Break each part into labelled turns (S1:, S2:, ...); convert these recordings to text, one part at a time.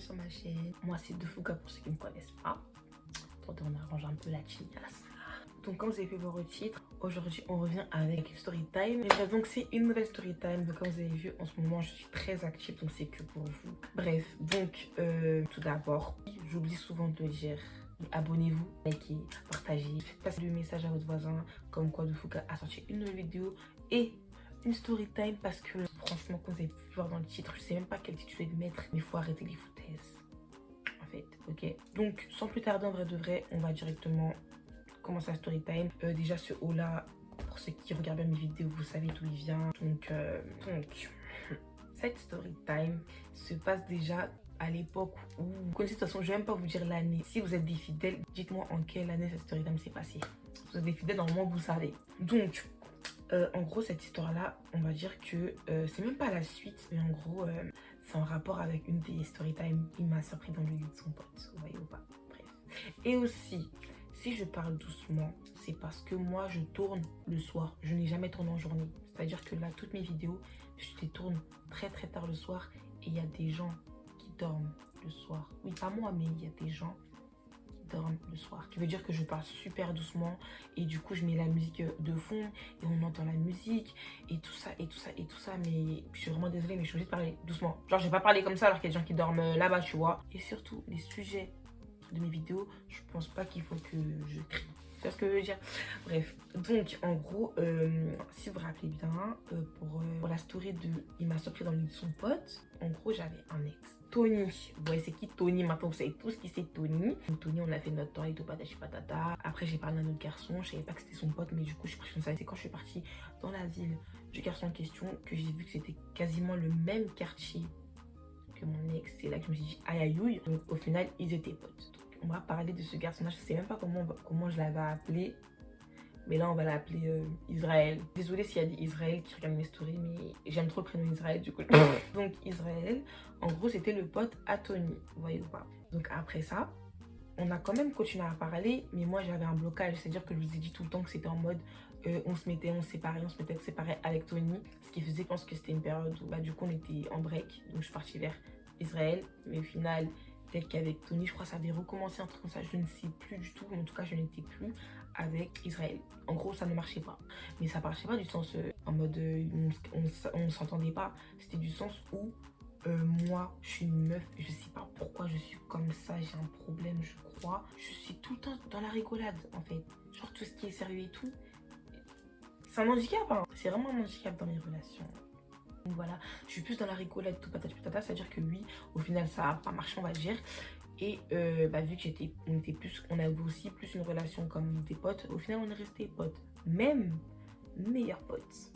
S1: sur ma chaîne. Moi c'est Defouga pour ceux qui ne me connaissent pas. Attendez, on arrange un peu la chignasse. Donc comme vous avez pu voir au titre, aujourd'hui on revient avec une story time. Déjà donc c'est une nouvelle story time. Donc comme vous avez vu en ce moment je suis très active donc c'est que pour vous. Bref donc tout d'abord j'oublie souvent de le dire. Abonnez-vous, likez, partagez, passez le message à votre voisin comme quoi Defouga a sorti une nouvelle vidéo et une story time parce que franchement comme vous avez pu voir dans le titre, je sais même pas quel titre je vais mettre mais il faut arrêter les foutaises en fait, ok. Donc sans plus tarder en vrai de vrai, on va directement commencer la story time. Déjà ce haut là, pour ceux qui regardent bien mes vidéos, vous savez d'où il vient. Donc cette story time se passe déjà à l'époque où vous connaissez. De toute façon je vais même pas vous dire l'année. Si vous êtes des fidèles, dites-moi en quelle année cette story time s'est passée. Si vous êtes des fidèles, normalement vous savez. Donc en gros cette histoire là, on va dire que c'est même pas la suite, mais en gros c'est en rapport avec une des story time. Il m'a surpris dans le lit de son pote, vous voyez ou pas. Bref. Et aussi si je parle doucement, c'est parce que moi je tourne le soir. Je n'ai jamais tourné en journée. C'est-à-dire que là, toutes mes vidéos, je les tourne très tard le soir. Et il y a des gens qui dorment le soir. Oui, pas moi, mais il y a des gens qui dorment le soir. Ce qui veut dire que je parle super doucement. Et du coup, je mets la musique de fond. Et on entend la musique. Et tout ça, et tout ça, et tout ça. Mais je suis vraiment désolée, mais je suis obligée de parler doucement. Genre, je vais pas parler comme ça alors qu'il y a des gens qui dorment là-bas, tu vois. Et surtout, les sujets de mes vidéos, je pense pas qu'il faut que je crie. Tu vois ce que je veux dire? Bref, donc en gros, si vous vous rappelez bien, pour la story de il m'a surpris dans le lit de son pote, en gros j'avais un ex, Tony. Vous voyez c'est qui Tony? Maintenant vous savez tous qui c'est Tony. Donc, Tony, on a fait notre temps et tout patati patata. Après j'ai parlé à un autre garçon, je savais pas que c'était son pote, mais du coup je suis pris ça. C'est quand je suis partie dans la ville du garçon en question que j'ai vu que c'était quasiment le même quartier que mon ex. C'est là que je me suis dit aïe aïe aïe. Donc au final ils étaient potes. Donc on va parler de ce garçon là. Je sais même pas comment je l'avais appelé, mais là on va l'appeler Israël. Désolée s'il y a des Israël qui regardent mes stories, mais j'aime trop le prénom Israël du coup. Donc Israël, en gros c'était le pote à Tony, vous voyez ou pas. Donc après ça on a quand même continué à parler, mais moi j'avais un blocage. C'est à dire que je vous ai dit tout le temps que c'était en mode on se mettait, on se séparait, avec Tony. Ce qui faisait, je pense que c'était une période où bah, du coup on était en break. Donc je suis partie vers Israël. Mais au final, peut-être qu'avec Tony, je crois que ça avait recommencé un truc comme ça. Je ne sais plus du tout. En tout cas, je n'étais plus avec Israël. En gros, ça ne marchait pas. Mais ça marchait pas du sens en mode on ne s'entendait pas. C'était du sens où moi, je suis une meuf. Je sais pas pourquoi je suis comme ça. J'ai un problème, je crois. Je suis tout le temps dans la rigolade en fait. Genre tout ce qui est sérieux et tout. C'est un handicap, hein. C'est vraiment un handicap dans mes relations. Donc voilà, je suis plus dans la rigolade, tout patati patata, c'est-à-dire que lui, au final, ça n'a pas marché, on va dire. Et bah, vu on avait aussi plus une relation comme des potes, au final, on est restés potes. Même meilleurs potes.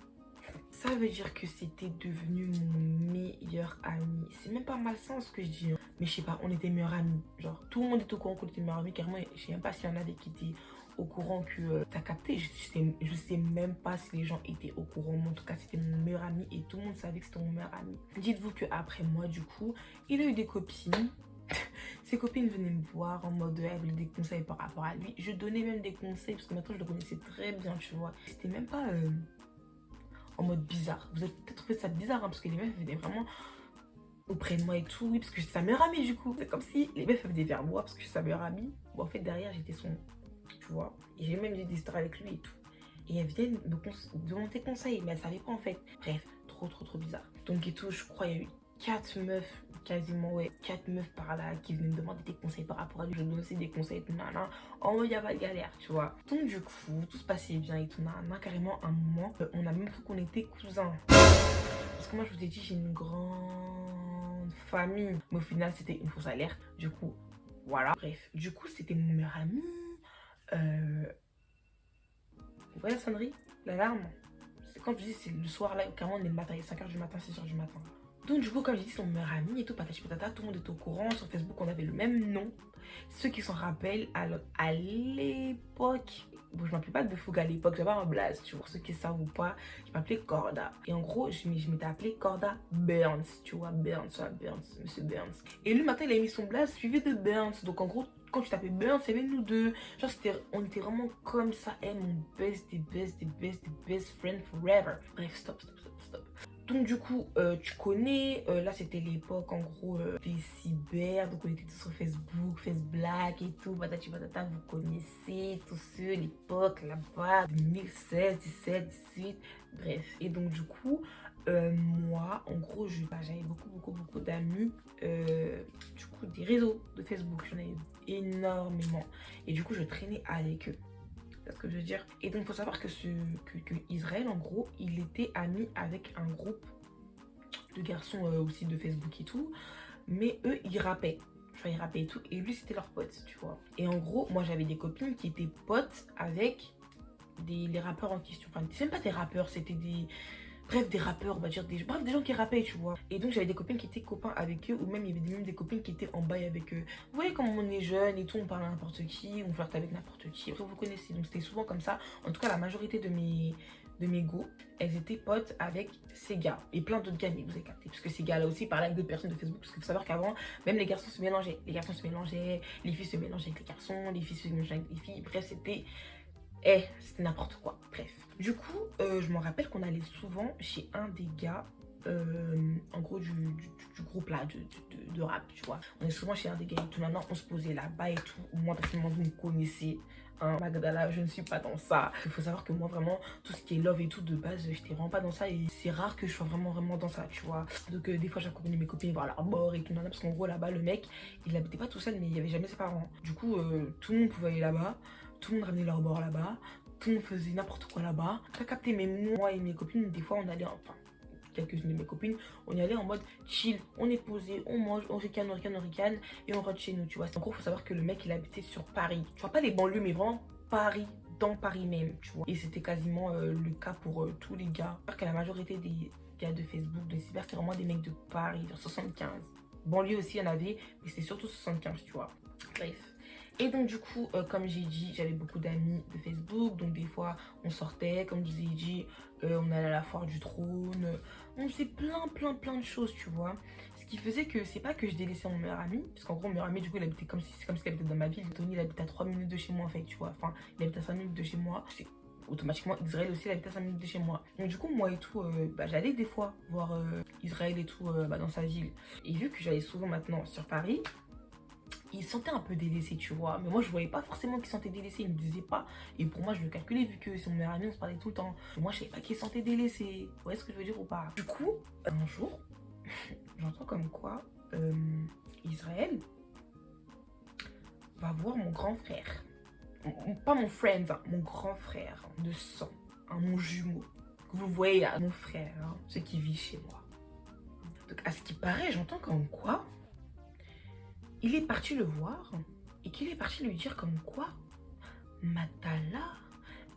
S1: Ça veut dire que c'était devenu mon meilleur ami. C'est même pas malsain ce que je dis, hein. Mais je sais pas, on était meilleurs amis. Genre, tout le monde était au courant qu'on était meilleurs amis. Carrément, je sais même pas s'il y en avait qui étaient au courant que t'as capté. Je sais même pas si les gens étaient au courant. Mais en tout cas, c'était mon meilleur ami et tout le monde savait que c'était mon meilleur ami. Dites-vous qu'après moi, du coup, il a eu des copines. Ses copines venaient me voir en mode elles voulaient des conseils par rapport à lui. Je donnais même des conseils parce que maintenant je le connaissais très bien, tu vois. C'était même pas en mode bizarre. Vous avez peut-être trouvé ça bizarre, hein, parce que les meufs venaient vraiment auprès de moi et tout. Oui, parce que je suis sa meilleure amie du coup. C'est comme si les meufs venaient vers moi parce que je suis sa meilleure amie. Bon, en fait, derrière, j'étais son... Tu vois. Et j'ai même eu des histoires avec lui et tout. Et elles venaient me demander conseils, mais elles savaient pas en fait. Bref, trop bizarre. Donc et tout, je crois il y a eu 4 meufs, quasiment, ouais, 4 meufs par là qui venaient me demander des conseils par rapport à lui. Je donnais aussi des conseils et tout, nana. En mode, il n'y a pas de galère, tu vois. Donc, du coup, tout se passait bien et tout, nana. Carrément, un moment, on a même cru qu'on était cousins. Parce que moi, je vous ai dit, j'ai une grande famille. Mais au final, c'était une fausse alerte. Du coup, voilà. Bref, du coup, c'était mon meilleur ami. Vous voyez la sonnerie? L'alarme? C'est quand je dis, c'est le soir, là, carrément, on est le matin. Il est 5h du matin, 6h du matin. Donc du coup, comme j'ai dit, son meilleur ami et tout, patati patata, tout le monde était au courant. Sur Facebook, on avait le même nom. Ceux qui s'en rappellent, alors à l'époque, bon, je m'appelais pas Defouga à l'époque, j'avais un blaze, tu vois, pour ceux qui savent ou pas, je m'appelais Corda. Et en gros, je m'étais appelée Corda Burns, tu vois, Burns, monsieur Burns. Et lui, matin, il a mis son blaze suivi de Burns. Donc en gros, quand tu t'appelais Burns, il y avait nous deux. Genre, on était vraiment comme ça. Et mon best friend forever. Bref, stop. Donc du coup, tu connais, là c'était l'époque en gros des cyber, donc on était tous sur Facebook, Black et tout, patati patata, vous connaissez tous ceux, l'époque là-bas, 2016, 17, 18, bref. Et donc du coup, moi, en gros, j'avais beaucoup d'amis, du coup des réseaux de Facebook, j'en avais énormément. Et du coup, je traînais avec eux. C'est ce que je veux dire. Et donc, il faut savoir que Israël, en gros, il était ami avec un groupe de garçons aussi de Facebook et tout. Mais eux, ils rappaient. Tu vois, ils rappaient et tout. Et lui, c'était leur pote, tu vois. Et en gros, moi, j'avais des copines qui étaient potes avec les rappeurs en question. Enfin, c'est même pas des rappeurs, c'était des... Bref, des rappeurs, on va dire, bref, des gens qui rappaient, tu vois. Et donc, j'avais des copines qui étaient copains avec eux, ou même il y avait même des copines qui étaient en bail avec eux. Vous voyez, comme on est jeune et tout, on parle à n'importe qui, on flirte avec n'importe qui. Bref, vous connaissez. Donc, c'était souvent comme ça. En tout cas, la majorité de mes go, elles étaient potes avec ces gars. Et plein d'autres gars, mais vous avez capté. Parce que ces gars-là aussi parlaient avec d'autres personnes de Facebook. Parce qu'il faut savoir qu'avant, même les garçons se mélangeaient. Les garçons se mélangeaient, les filles se mélangeaient avec les garçons, les filles se mélangeaient avec les filles. Bref, c'était n'importe quoi. Bref. Du coup, je me rappelle qu'on allait souvent chez un des gars, en gros, du groupe là, de rap, tu vois. On est souvent chez un des gars et tout. Maintenant, on se posait là-bas et tout. Moi, personnellement, vous me connaissez. Hein, Magdala, je ne suis pas dans ça. Il faut savoir que moi, vraiment, tout ce qui est love et tout, de base, j'étais vraiment pas dans ça. Et c'est rare que je sois vraiment dans ça, tu vois. Donc, des fois, j'accompagnais mes copines voir leur bord et tout. Parce qu'en gros, là-bas, le mec, il habitait pas tout seul, mais il y avait jamais ses parents. Du coup, tout le monde pouvait aller là-bas. Tout le monde ramenait leur bord là-bas. Tout le monde faisait n'importe quoi là-bas. T'as capté, mais moi et mes copines, des fois, on allait, enfin, quelques-unes de mes copines, on y allait en mode chill. On est posé, on mange, on ricane, et on rentre chez nous, tu vois. En gros, faut savoir que le mec, il habitait sur Paris. Tu vois, pas les banlieues, mais vraiment Paris, dans Paris même, tu vois. Et c'était quasiment le cas pour tous les gars. Parce que la majorité des gars de Facebook, de cyber, c'était vraiment des mecs de Paris, genre 75. Banlieue aussi, il y en avait, mais c'était surtout 75, tu vois. Bref. Et donc du coup, comme j'ai dit, j'avais beaucoup d'amis de Facebook. Donc des fois, on sortait, comme je vous ai dit, on allait à la foire du trône. On faisait plein de choses, tu vois. Ce qui faisait que c'est pas que je délaissais mon meilleur ami. Parce qu'en gros, mon meilleur ami, du coup, il habitait comme si, c'est comme s'il habitait dans ma ville. Tony, il habite à 3 minutes de chez moi, en fait, tu vois. Enfin, il habite à 5 minutes de chez moi. C'est automatiquement Israël aussi, il habite à 5 minutes de chez moi. Donc du coup, moi et tout, j'allais des fois voir Israël et tout dans sa ville. Et vu que j'allais souvent maintenant sur Paris, il se sentait un peu délaissé, tu vois. Mais moi, je voyais pas forcément qu'il se sentait délaissé. Il me disait pas. Et pour moi, je le calculais vu que c'est mon meilleur ami, on se parlait tout le temps. Et moi, je savais pas qu'il se sentait délaissé. Vous voyez ce que je veux dire ou pas? Du coup, un jour, j'entends comme quoi Israël va voir mon grand frère. Pas mon friend, hein, mon grand frère de sang. Hein, mon jumeau. Que vous voyez là, mon frère, hein, ce qui vit chez moi. Donc, à ce qui paraît, j'entends comme quoi il est parti le voir et qu'il est parti lui dire comme quoi Matala,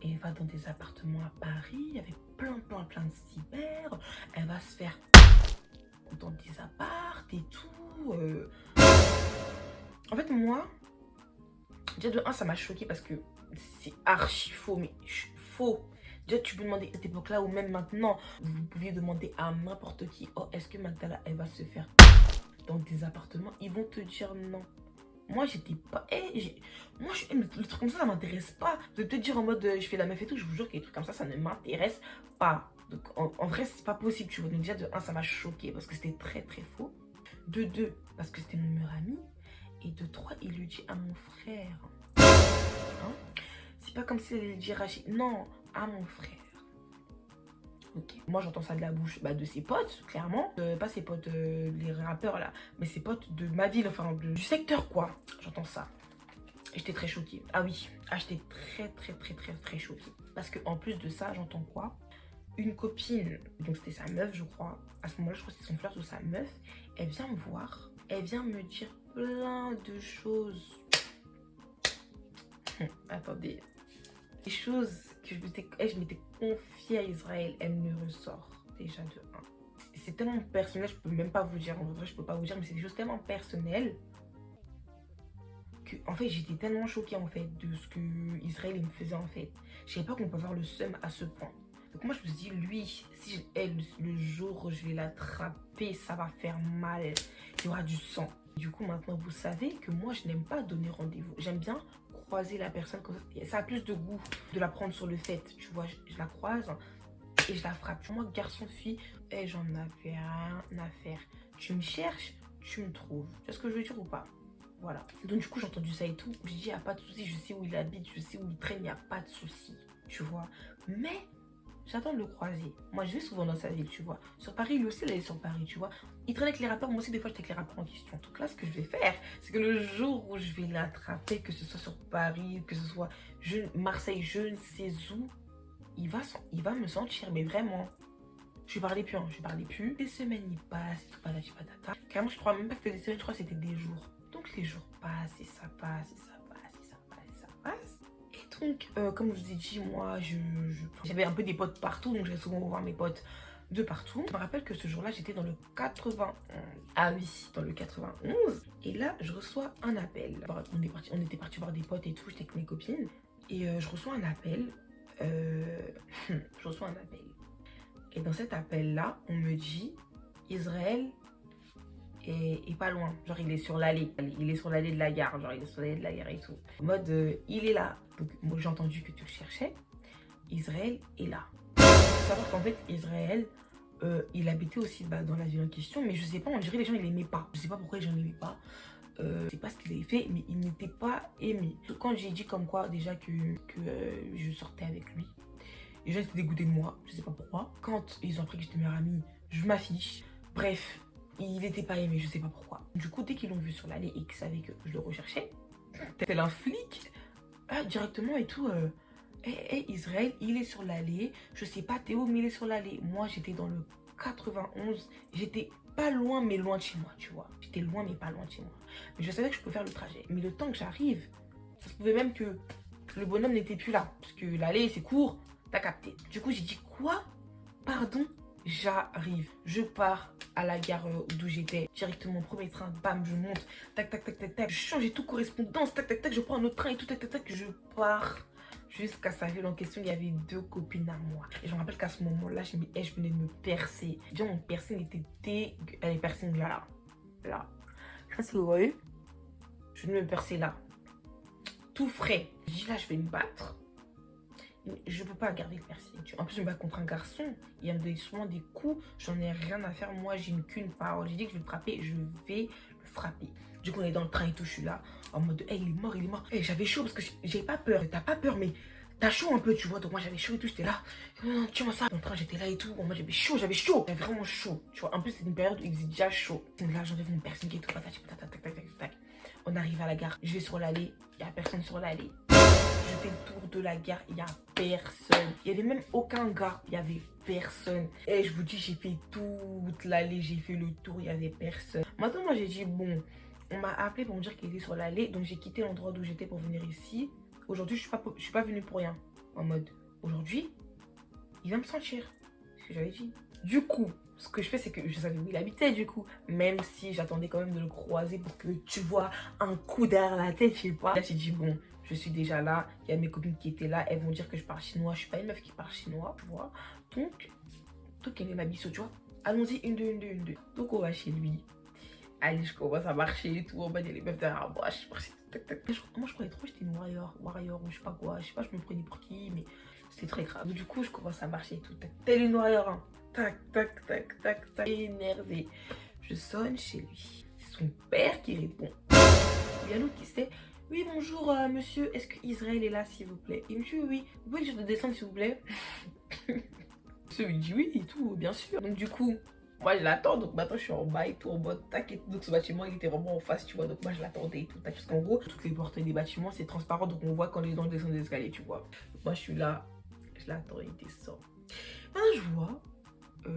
S1: elle va dans des appartements à Paris avec plein de cyber, elle va se faire dans des apparts et tout. En fait, moi, déjà de un, ça m'a choqué parce que c'est archi faux, mais faux. Déjà, tu peux demander à cette époque-là ou même maintenant, vous pouviez demander à n'importe qui, oh, est-ce que Magdala, elle va se faire dans des appartements? Ils vont te dire non. Moi, j'étais pas... moi, le truc comme ça m'intéresse pas. De te dire en mode, je fais la meuf et tout, je vous jure que les trucs comme ça ne m'intéresse pas. Donc, en vrai, c'est pas possible, tu vois. Donc déjà, de un, ça m'a choqué parce que c'était très faux. De deux, parce que c'était mon meilleur ami. Et de trois, il lui dit à mon frère. Hein? C'est pas comme si elle allait le dire à... Non, à mon frère. Ok. Moi j'entends ça de la bouche de ses potes, clairement. Pas ses potes, les rappeurs là, mais ses potes de ma ville, enfin du secteur quoi. J'entends ça. Et j'étais très choquée. Ah oui, j'étais très choquée. Parce que en plus de ça, j'entends quoi? Une copine, donc c'était sa meuf je crois. À ce moment-là, je crois que c'est son flirt ou sa meuf. Elle vient me voir, elle vient me dire plein de choses. Attendez. Des choses que je m'étais confiée à Israël, elle me ressort déjà de 1. C'est tellement personnel, je peux même pas vous dire, en vrai je peux pas vous dire, mais c'est des choses tellement personnelles que en fait j'étais tellement choquée en fait de ce que Israël me faisait en fait. Je savais pas qu'on peut avoir le seum à ce point. Donc moi je me suis dit, lui, si elle, le jour où je vais l'attraper, ça va faire mal, il y aura du sang. Du coup maintenant vous savez que moi je n'aime pas donner rendez-vous. J'aime bien croiser la personne comme ça. Ça a plus de goût de la prendre sur le fait, tu vois, je la croise, et je la frappe. Moi, garçon-fille, et j'en avais rien à faire. Tu me cherches, tu me trouves. Tu vois ce que je veux dire ou pas? Voilà. Donc du coup, j'ai entendu ça et tout. J'ai dit, y a pas de souci, je sais où il habite, je sais où il traîne, y a pas de souci. Tu vois. Mais j'attends de le croiser. Moi, je vais souvent dans sa ville, tu vois. Sur Paris, lui aussi, il est sur Paris, tu vois. Il traîne avec les rappeurs, moi aussi, des fois, j'étais avec les rappeurs en question. Donc là, ce que je vais faire, c'est que le jour où je vais l'attraper, que ce soit sur Paris, que ce soit Marseille, je ne sais où, il va me sentir, mais vraiment. Je lui parlais plus, hein, je lui parlais plus. Des semaines, il passe, et tout, patati patata. Carrément, je crois même pas que c'était des semaines, je crois que c'était des jours. Donc les jours passent, et ça passe, et ça passe, et ça passe, et ça passe. Et donc, comme je vous ai dit, moi, j'avais un peu des potes partout, donc j'allais souvent voir mes potes de partout. Je me rappelle que ce jour-là, j'étais dans le 91. Ah oui, dans le 91. Et là, je reçois un appel. On était partis voir des potes et tout, j'étais avec mes copines. Et je reçois un appel. Je reçois un appel. Et dans cet appel-là, on me dit Israël est pas loin. Genre, il est sur l'allée. Il est sur l'allée de la gare. Genre, il est sur l'allée de la gare et tout. En mode, il est là. Donc, moi, j'ai entendu que tu le cherchais. Israël est là. Il faut savoir qu'en fait, Israël, il habitait aussi dans la ville en question. Mais je sais pas, on dirait que les gens, ils l'aimaient pas. Je sais pas pourquoi les gens l'aimaient pas. Je sais pas ce qu'il avait fait, mais il n'était pas aimé. Quand j'ai dit comme quoi, déjà, que je sortais avec lui, les gens étaient dégoûtés de moi, je sais pas pourquoi. Quand ils ont appris que j'étais meilleure amie, je m'affiche. Bref, il était pas aimé, je sais pas pourquoi. Du coup, dès qu'ils l'ont vu sur l'allée et qu'ils savaient que je le recherchais, tel un flic, directement et tout, Israël, il est sur l'allée. Je sais pas Théo, mais il est sur l'allée. Moi, j'étais dans le 91. J'étais pas loin, mais loin de chez moi, tu vois. J'étais loin, mais pas loin de chez moi. Mais je savais que je pouvais faire le trajet. Mais le temps que j'arrive, ça se pouvait même que le bonhomme n'était plus là. Parce que l'allée, c'est court. T'as capté. Du coup, j'ai dit quoi? Pardon? J'arrive. Je pars à la gare d'où j'étais. Directement, premier train, bam, je monte. Tac, tac, tac, tac, tac. Je change et tout, correspondance. Tac, tac, tac. Je prends un autre train et tout, tac, tac, tac. Je pars jusqu'à sa ville en question. Il y avait 2 copines à moi. Et je me rappelle qu'à ce moment-là, je venais de me percer. Déjà, mon piercing était dégueu. Les piercings là. Là. Je sais pas si vous voyez. Je venais de me percer là. Tout frais. Je dis là, je vais me battre. Je peux pas garder le piercing. En plus, je me bats contre un garçon. Il me donne souvent des coups. J'en ai rien à faire. Moi, j'ai qu'une parole. J'ai dit que je vais le frapper. Je vais le frapper. Du coup, on est dans le train et tout. Je suis là en mode, hey, il est mort, il est mort. Hey, j'avais chaud parce que j'ai pas peur. T'as pas peur, mais t'as chaud un peu, tu vois. Donc, moi, j'avais chaud et tout. J'étais là. Tu vois ça. Dans le train, j'étais là et tout. Moi, j'avais chaud. J'avais vraiment chaud. Tu vois, en plus, c'est une période où il faisait déjà chaud. Donc là, j'enlève mon piercing et tout. Tac, tac, tac, tac, tac, tac. On arrive à la gare. Je vais sur l'allée. Il n'y a personne sur l'allée. Je fais le tour de la gare, il n'y a personne. Il n'y avait même aucun gars, il n'y avait personne. Et je vous dis, j'ai fait toute l'allée, j'ai fait le tour, il n'y avait personne. Maintenant, moi, j'ai dit, bon, on m'a appelé pour me dire qu'il était sur l'allée. Donc, j'ai quitté l'endroit d'où j'étais pour venir ici. Aujourd'hui, je suis pas venue pour rien. En mode, aujourd'hui, il va me sentir. C'est ce que j'avais dit. Du coup, ce que je fais, c'est que je savais où il habitait, du coup. Même si j'attendais quand même de le croiser pour que tu vois un coup derrière la tête, je sais pas. Là, j'ai dit, bon, je suis déjà là. Il y a mes copines qui étaient là. Elles vont dire que je parle chinois. Je suis pas une meuf qui parle chinois, tu vois. Donc elle est ma biseau, tu vois. Allons-y, une, deux. Donc, on va chez lui. Allez, je commence à marcher et tout. En bas, il y a les meufs derrière moi. Je marche, tac, tac. Moi, je croyais trop que j'étais une warrior ou je sais pas quoi. Je sais pas, je me prenais pour qui, mais c'était très grave. Du coup, je commence à marcher et tout. Telle une warrior, hein. Tac, tac, tac, tac, tac. Énervé. Je sonne chez lui. C'est son père qui répond. Il y a l'autre qui sait. Oui, bonjour, monsieur. Est-ce que Israël est là, s'il vous plaît? Et monsieur, oui. Vous pouvez juste descendre, s'il vous plaît? Monsieur, il dit oui et tout, bien sûr. Donc, du coup, moi, je l'attends. Donc, maintenant, je suis en bas et tout, en mode tac. Et tout. Donc, ce bâtiment, il était vraiment en face, tu vois. Donc, moi, je l'attendais et tout. Tac. Parce qu'en gros, toutes les portes des bâtiments, c'est transparent. Donc, on voit quand les gens descendent des escaliers, tu vois. Donc, moi, je suis là. Je l'attends, il descend. Maintenant, je vois.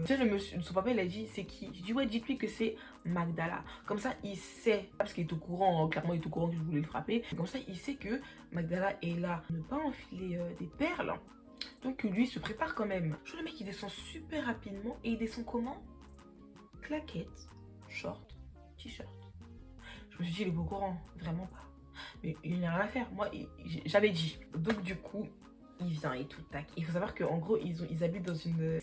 S1: Tu sais, le monsieur, son papa, il a dit, c'est qui? Je dis, ouais, dites-lui que c'est Magdala. Comme ça, il sait, parce qu'il est au courant, clairement, il est au courant que je voulais le frapper. Comme ça, il sait que Magdala est là. Ne pas enfiler des perles. Donc, lui, il se prépare quand même. Je vois le mec, il descend super rapidement. Et il descend comment? Claquette, short, t-shirt. Je me suis dit, il est pas au courant. Vraiment pas. Mais il n'y a rien à faire. Moi, j'avais dit. Donc, du coup, il vient et tout, tac. Il faut savoir qu'en gros, ils habitent dans une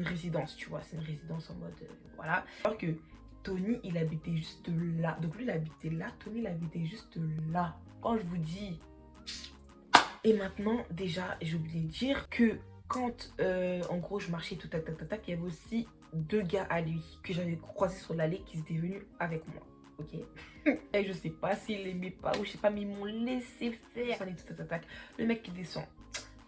S1: résidence, tu vois. C'est une résidence en mode, voilà. Alors que Tony, il habitait juste là. Donc lui, il habitait là. Tony, il habitait juste là. Quand je vous dis... Et maintenant, déjà, j'ai oublié de dire que quand en gros je marchais tout tac tac tac tac, il y avait aussi 2 gars à lui que j'avais croisés sur l'allée qui étaient venus avec moi. Ok. Et je sais pas s'ils l'aimaient pas ou je sais pas, mais ils m'ont laissé faire. Ça, tout tac tac tac. Le mec qui descend.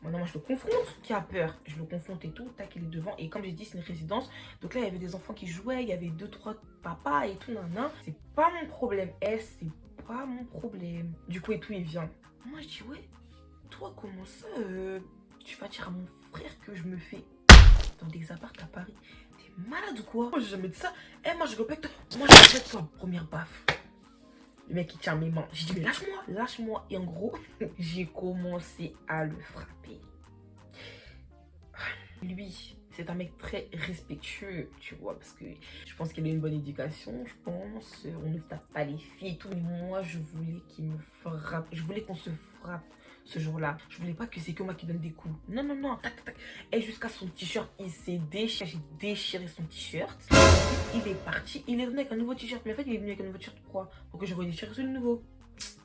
S1: Maintenant, moi je le confronte, qui a peur. Je le confronte et tout, tac, il est devant. Et comme j'ai dit, c'est une résidence. Donc là, il y avait des enfants qui jouaient, il y avait 2-3 papas et tout, nan. C'est pas mon problème. C'est pas mon problème. Du coup, et tout, il vient. Moi, je dis, ouais, toi, comment ça, tu vas dire à mon frère que je me fais dans des apparts à Paris? T'es malade ou quoi? Moi, j'ai jamais dit ça. Eh, moi, je répète toi. Moi, je répète toi. Première baffe. Le mec, il tient mes mains. J'ai dit, mais lâche-moi, lâche-moi. Et en gros, j'ai commencé à le frapper. Lui, c'est un mec très respectueux, tu vois, parce que je pense qu'il a une bonne éducation, je pense. On ne tape pas les filles et tout. Mais moi, je voulais qu'il me frappe. Je voulais qu'on se frappe ce jour-là. Je voulais pas que c'est que moi qui donne des coups. Non, non, non. Tac, tac, tac. Et jusqu'à son t-shirt, il s'est déchiré. J'ai déchiré son t-shirt. Il est parti. Il est venu avec un nouveau t-shirt. Mais en fait, il est venu avec un nouveau t-shirt pourquoi? Pour que je redéchire celui nouveau.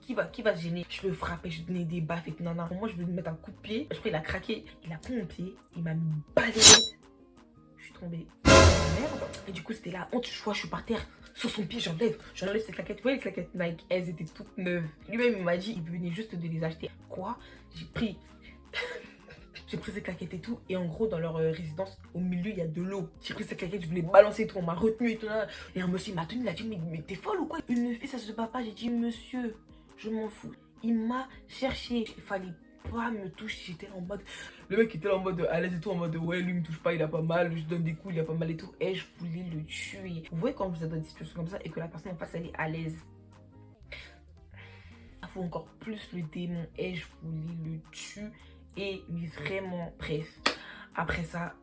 S1: Qui va se gêner? Je le frappais, je lui donnais des baffes et tout. Non, non. Moi, je voulais lui mettre un coup de pied. Je crois qu'il a craqué. Il a pris mon pied. Il m'a mis une balle de tête. Je suis tombée. Merde. Et du coup, c'était la honte. Je suis par terre. Sur son pied, j'enlève ses claquettes. Vous voyez les claquettes Nike? Elles étaient toutes neuves. Lui-même, il m'a dit, il venait juste de les acheter. Quoi? J'ai pris. J'ai pris ces claquettes et tout. Et en gros, dans leur résidence, au milieu, il y a de l'eau. J'ai pris ces claquettes, je voulais balancer et tout. On m'a retenu et tout. Et un monsieur m'a tenu. Il a dit, mais t'es folle ou quoi? Une fille, ça se bat pas. J'ai dit, monsieur, je m'en fous. Il m'a cherché. Il fallait pas me toucher. J'étais en mode. Le mec était là en mode à l'aise et tout. En mode, ouais, lui, il me touche pas. Il a pas mal. Je donne des coups. Il a pas mal et tout. Et je voulais le tuer. Vous voyez, quand vous êtes dans des situations comme ça et que la personne en face, elle est à l'aise. Il faut encore plus le démon. Et je voulais le tuer. Et mais vraiment, bref. Après ça,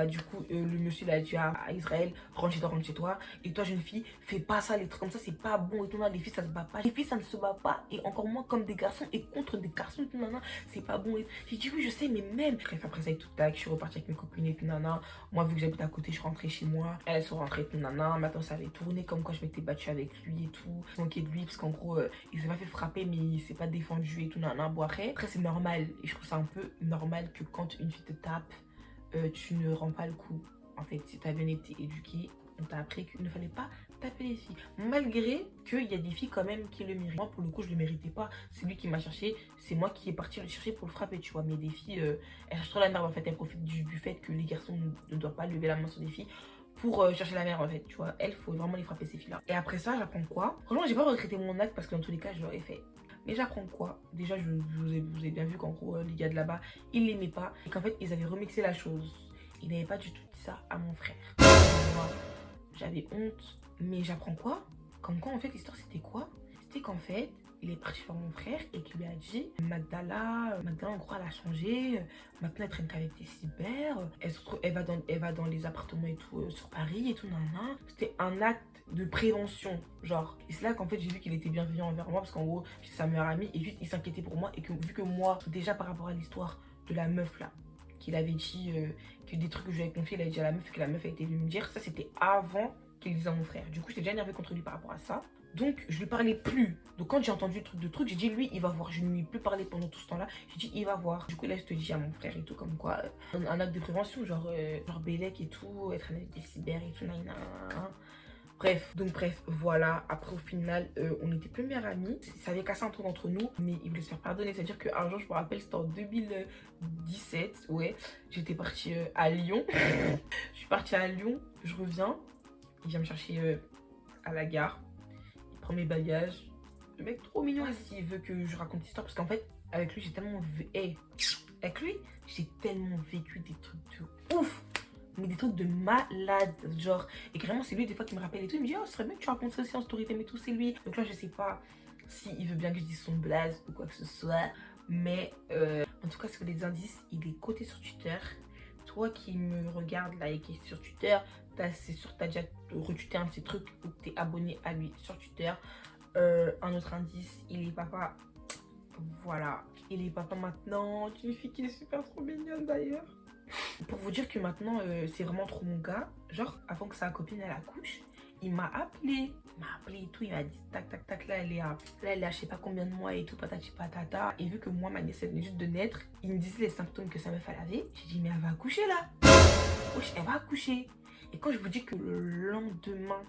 S1: du coup, le monsieur l'a dit à Israël, rentre chez toi. Et toi, jeune fille, fais pas ça, les trucs comme ça, c'est pas bon. Et tout, les filles, ça se bat pas. Les filles, ça ne se bat pas. Et encore moins comme des garçons et contre des garçons. Et tout, c'est pas bon. J'ai dit, oui, je sais, mais même. Bref, après ça, et tout, tac, je suis repartie avec mes copines et tout, Moi, vu que j'habite à côté, je suis rentrée chez moi. Elles sont rentrées et tout, Maintenant, ça avait tourné comme quoi je m'étais battue avec lui et tout. Je manquais de lui, parce qu'en gros, il s'est pas fait frapper, mais il s'est pas défendu et tout, Bon, après, c'est normal. Et je trouve ça un peu normal que quand une fille te tape, tu ne rends pas le coup. En fait, si tu as bien été éduqué, on t'a appris qu'il ne fallait pas taper les filles. Malgré qu'il y a des filles quand même qui le méritent. Moi, pour le coup, je le méritais pas. C'est lui qui m'a cherché. C'est moi qui est parti le chercher pour le frapper, tu vois. Mais des filles, elles cherchent trop la merde, en fait. Elles profitent du fait que les garçons ne doivent pas lever la main sur des filles pour chercher la merde, en fait, tu vois. Elles, faut vraiment les frapper, ces filles-là. Et après ça, j'apprends quoi? Franchement, j'ai pas regretté mon acte parce que dans tous les cas, je l'aurais fait. Mais j'apprends quoi? Déjà, vous avez bien vu qu'en gros, les gars de là-bas, ils l'aimaient pas. Et qu'en fait, ils avaient remixé la chose. Ils n'avaient pas du tout dit ça à mon frère. Moi, j'avais honte. Mais j'apprends quoi? Comme quoi, en fait, l'histoire, c'était quoi? C'était qu'en fait, il est parti voir mon frère et qu'il lui a dit Magdala, en gros, elle a changé. Maintenant, elle traîne qu'avec des cyber. Elle va dans les appartements et tout, sur Paris et tout, C'était un acte de prévention, genre. Et c'est là qu'en fait, j'ai vu qu'il était bienveillant envers moi parce qu'en gros, j'étais sa meilleure amie et juste, il s'inquiétait pour moi. Et que vu que moi, déjà par rapport à l'histoire de la meuf là, qu'il avait dit que des trucs que je lui avais confié, il avait dit à la meuf que la meuf a été venue me dire, ça c'était avant qu'il dise à mon frère. Du coup, j'étais déjà énervée contre lui par rapport à ça. Donc, je lui parlais plus. Donc, quand j'ai entendu le truc, j'ai dit, lui, il va voir. Je ne lui ai plus parlé pendant tout ce temps-là. J'ai dit, il va voir. Du coup, là, je te dis à mon frère et tout, comme quoi, un acte de prévention, genre Bélec et tout, être un des cyber et tout, Bref, voilà. Après, au final, on n'était plus meilleurs amis. Ça avait cassé un truc entre nous, mais il voulait se faire pardonner. C'est-à-dire qu'un jour, je me rappelle, c'était en 2017, ouais. J'étais partie à Lyon. Je suis partie à Lyon, je reviens. Il vient me chercher à la gare. Il prend mes bagages. Le mec trop mignon. S'il veut que je raconte l'histoire, parce qu'en fait, avec lui, j'ai tellement... avec lui, j'ai tellement vécu des trucs de ouf. Mais des trucs de malade, genre. Et carrément, c'est lui des fois qui me rappelle et tout. Il me dit, oh, ce serait bien que tu racontes ça aussi en story time et tout, c'est lui. Donc là, je sais pas s'il veut bien que je dise son blaze ou quoi que ce soit. Mais en tout cas, sur les indices, il est coté sur Twitter. Toi qui me regardes là et qui est sur Twitter, c'est sûr que t'as déjà retweeté un de ces trucs ou que t'es abonné à lui sur Twitter. Un autre indice, il est papa. Voilà, il est papa maintenant. Tu une fille qui est super trop mignonne d'ailleurs. Pour vous dire que maintenant, c'est vraiment trop mon gars. Genre, avant que sa copine elle accouche, il m'a appelé. Il m'a appelé et tout, il m'a dit tac tac tac, là elle est à je sais pas combien de mois et tout, patati patata. Et vu que moi ma nièce elle venait juste de naître, il me disait les symptômes que sa meuf elle avait. J'ai dit mais elle va accoucher là. Wesh, elle va accoucher. Et quand je vous dis que le lendemain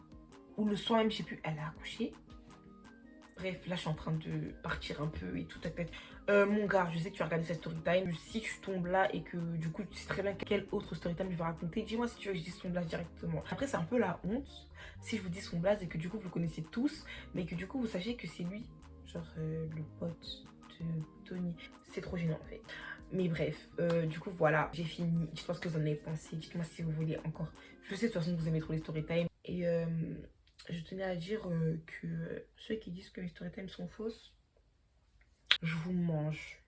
S1: ou le soir même, je sais plus, elle a accouché. Bref, là je suis en train de partir un peu et tout à tête. Mon gars, je sais que tu as regardé cette story time. Si tu tombes là et que du coup tu sais très bien quel autre story time je vais raconter, dis-moi si tu veux que je dise son blaze directement. Après c'est un peu la honte si je vous dis son blaze et que du coup vous le connaissez tous, mais que du coup vous sachiez que c'est lui, genre le pote de Tony. C'est trop gênant en fait. Mais bref, du coup voilà, j'ai fini. Dites-moi ce que vous en avez pensé, dites-moi si vous voulez encore. Je sais de toute façon que vous aimez trop les story time. Et je tenais à dire que ceux qui disent que les story time sont fausses, je vous mange.